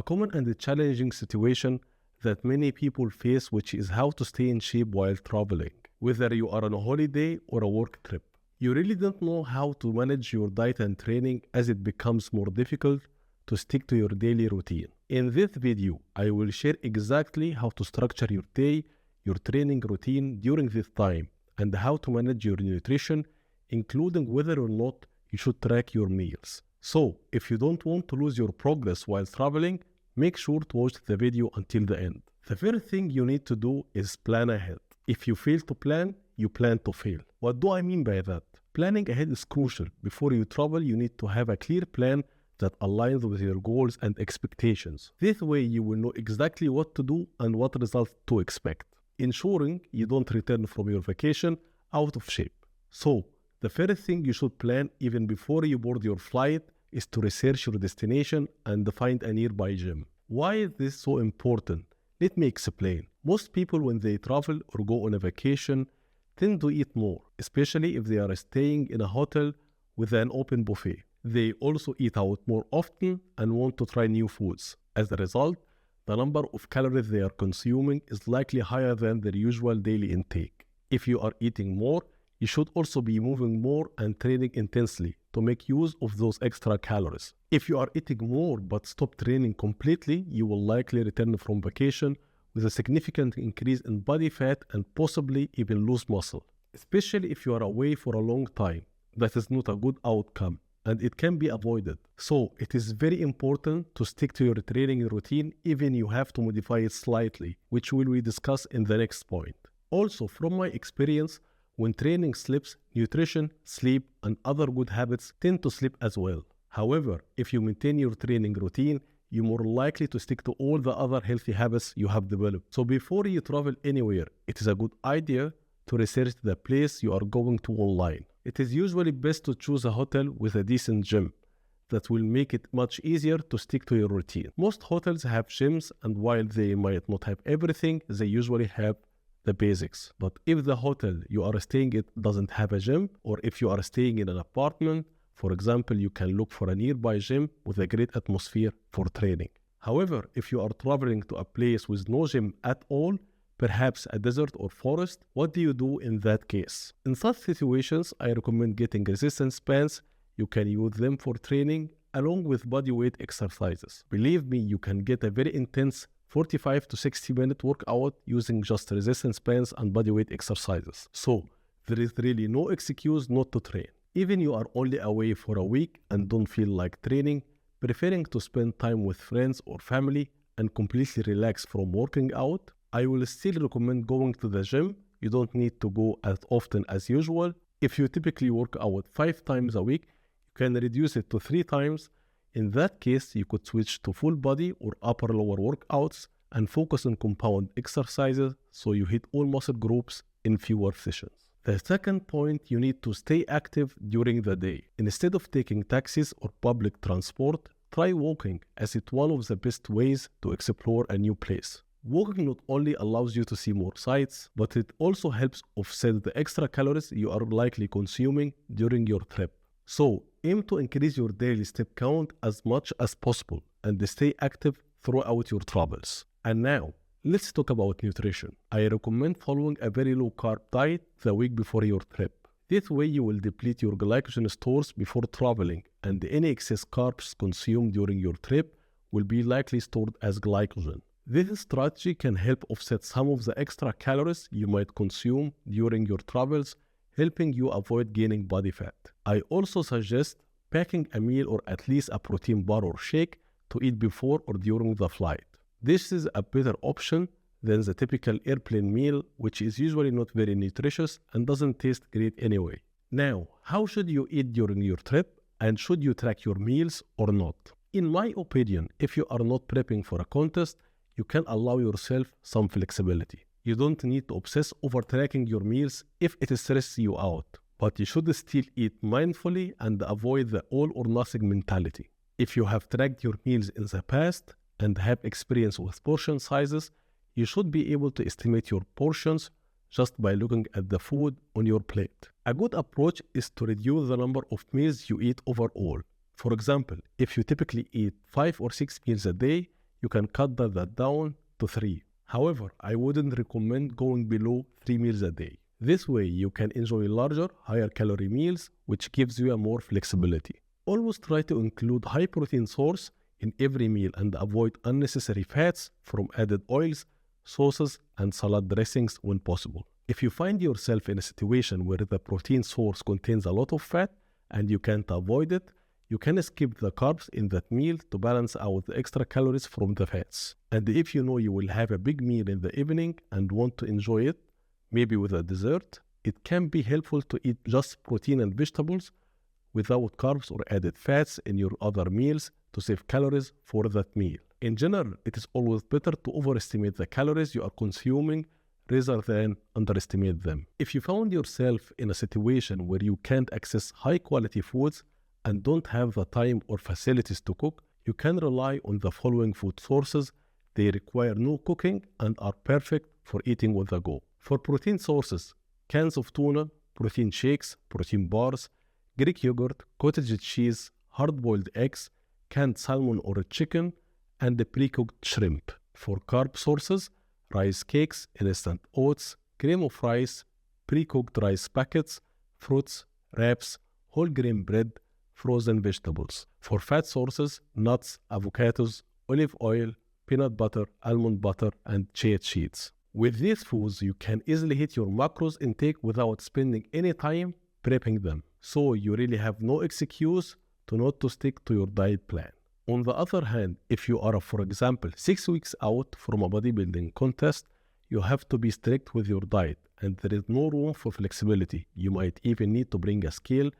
a common and challenging situation that many people face, which is how to stay in shape while traveling, whether you are on a holiday or a work trip. You really don't know how to manage your diet and training as it becomes more difficult to stick to your daily routine. In this video, I will share exactly how to structure your day, your training routine during this time, and how to manage your nutrition, including whether or not you should track your meals. So, if you don't want to lose your progress while traveling, make sure to watch the video until the end. The first thing you need to do is plan ahead. If you fail to plan, you plan to fail. What do I mean by that? Planning ahead is crucial. Before you travel, you need to have a clear plan that aligns with your goals and expectations. This way, you will know exactly what to do and what results to expect, ensuring you don't return from your vacation out of shape. So, the first thing you should plan even before you board your flight is to research your destination and find a nearby gym. Why is this so important? Let me explain. Most people, when they travel or go on a vacation, tend to eat more, especially if they are staying in a hotel with an open buffet. They also eat out more often and want to try new foods. As a result, the number of calories they are consuming is likely higher than their usual daily intake. If you are eating more, you should also be moving more and training intensely to make use of those extra calories. If you are eating more but stop training completely, you will likely return from vacation with a significant increase in body fat and possibly even lose muscle. Especially if you are away for a long time, that is not a good outcome and it can be avoided. So it is very important to stick to your training routine, even you have to modify it slightly, which we will discuss in the next point. Also, from my experience, when training slips, nutrition, sleep, and other good habits tend to slip as well. However, if you maintain your training routine, you're more likely to stick to all the other healthy habits you have developed. So before you travel anywhere, it is a good idea to research the place you are going to online. It is usually best to choose a hotel with a decent gym. That will make it much easier to stick to your routine. Most hotels have gyms, and while they might not have everything, they usually have the basics. But if the hotel you are staying at doesn't have a gym, or if you are staying in an apartment, for example, you can look for a nearby gym with a great atmosphere for training. However, if you are traveling to a place with no gym at all, perhaps a desert or forest, what do you do in that case? In such situations, I recommend getting resistance bands. You can use them for training along with bodyweight exercises. Believe me, you can get a very intense 45 to 60 minute workout using just resistance bands and bodyweight exercises. So there is really no excuse not to train. Even you are only away for a week and don't feel like training, preferring to spend time with friends or family and completely relax from working out, I will still recommend going to the gym. You don't need to go as often as usual. If you typically work out 5 times a week, you can reduce it to 3 times. In that case, you could switch to full body or upper-lower workouts and focus on compound exercises so you hit all muscle groups in fewer sessions. The second point, you need to stay active during the day. Instead of taking taxis or public transport, try walking, as it's one of the best ways to explore a new place. Walking not only allows you to see more sights, but it also helps offset the extra calories you are likely consuming during your trip. So, aim to increase your daily step count as much as possible and stay active throughout your travels. And now, let's talk about nutrition. I recommend following a very low-carb diet the week before your trip. This way you will deplete your glycogen stores before traveling, and any excess carbs consumed during your trip will be likely stored as glycogen. This strategy can help offset some of the extra calories you might consume during your travels, helping you avoid gaining body fat. I also suggest packing a meal or at least a protein bar or shake to eat before or during the flight. This is a better option than the typical airplane meal, which is usually not very nutritious and doesn't taste great anyway. Now, how should you eat during your trip, and should you track your meals or not? In my opinion, if you are not prepping for a contest, you can allow yourself some flexibility. You don't need to obsess over tracking your meals if it stresses you out, but you should still eat mindfully and avoid the all or nothing mentality. If you have tracked your meals in the past and have experience with portion sizes, you should be able to estimate your portions just by looking at the food on your plate. A good approach is to reduce the number of meals you eat overall. For example, if you typically eat 5 or 6 meals a day, you can cut that down to 3. However, I wouldn't recommend going below 3 meals a day. This way, you can enjoy larger, higher calorie meals, which gives you a more flexibility. Always try to include high protein source in every meal and avoid unnecessary fats from added oils, sauces, and salad dressings when possible. If you find yourself in a situation where the protein source contains a lot of fat and you can't avoid it, you can skip the carbs in that meal to balance out the extra calories from the fats. And if you know you will have a big meal in the evening and want to enjoy it, maybe with a dessert, it can be helpful to eat just protein and vegetables without carbs or added fats in your other meals to save calories for that meal. In general, it is always better to overestimate the calories you are consuming rather than underestimate them. If you found yourself in a situation where you can't access high-quality foods and don't have the time or facilities to cook, you can rely on the following food sources. They require no cooking and are perfect for eating on the go. For protein sources, cans of tuna, protein shakes, protein bars, Greek yogurt, cottage cheese, hard-boiled eggs, canned salmon or chicken, and the pre-cooked shrimp. For carb sources, rice cakes, instant oats, cream of rice, pre-cooked rice packets, fruits, wraps, whole grain bread, frozen vegetables. For fat sources, nuts, avocados, olive oil, peanut butter, almond butter, and chia seeds. With these foods, you can easily hit your macros intake without spending any time prepping them. So you really have no excuse to not to stick to your diet plan. On the other hand, if you are, for example, 6 weeks out from a bodybuilding contest, you have to be strict with your diet and there is no room for flexibility. You might even need to bring a scale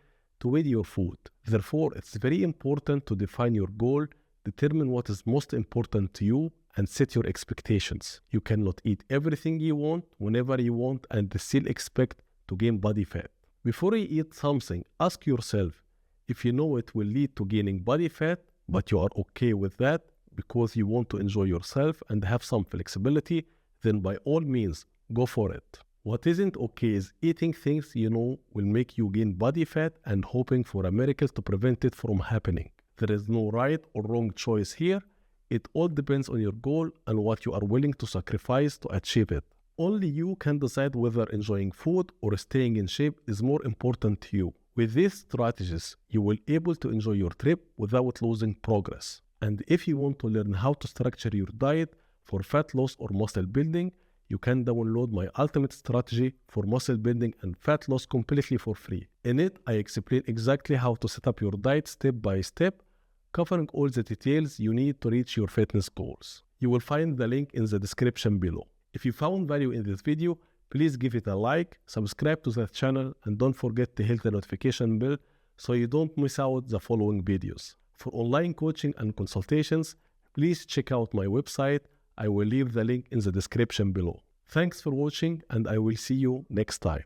to weigh your food. Therefore, it's very important to define your goal, determine what is most important to you, and set your expectations. You cannot eat everything you want, whenever you want, and still expect to gain body fat. Before you eat something, ask yourself if you know it will lead to gaining body fat, but you are okay with that because you want to enjoy yourself and have some flexibility, then by all means, go for it. What isn't okay is eating things you know will make you gain body fat and hoping for a miracle to prevent it from happening. There is no right or wrong choice here. It all depends on your goal and what you are willing to sacrifice to achieve it. Only you can decide whether enjoying food or staying in shape is more important to you. With these strategies, you will be able to enjoy your trip without losing progress. And if you want to learn how to structure your diet for fat loss or muscle building, you can download my ultimate strategy for muscle building and fat loss completely for free. In it, I explain exactly how to set up your diet step by step, covering all the details you need to reach your fitness goals. You will find the link in the description below. If you found value in this video, please give it a like, subscribe to the channel, and don't forget to hit the notification bell so you don't miss out the following videos. For online coaching and consultations, please check out my website. I will leave the link in the description below. Thanks for watching, and I will see you next time.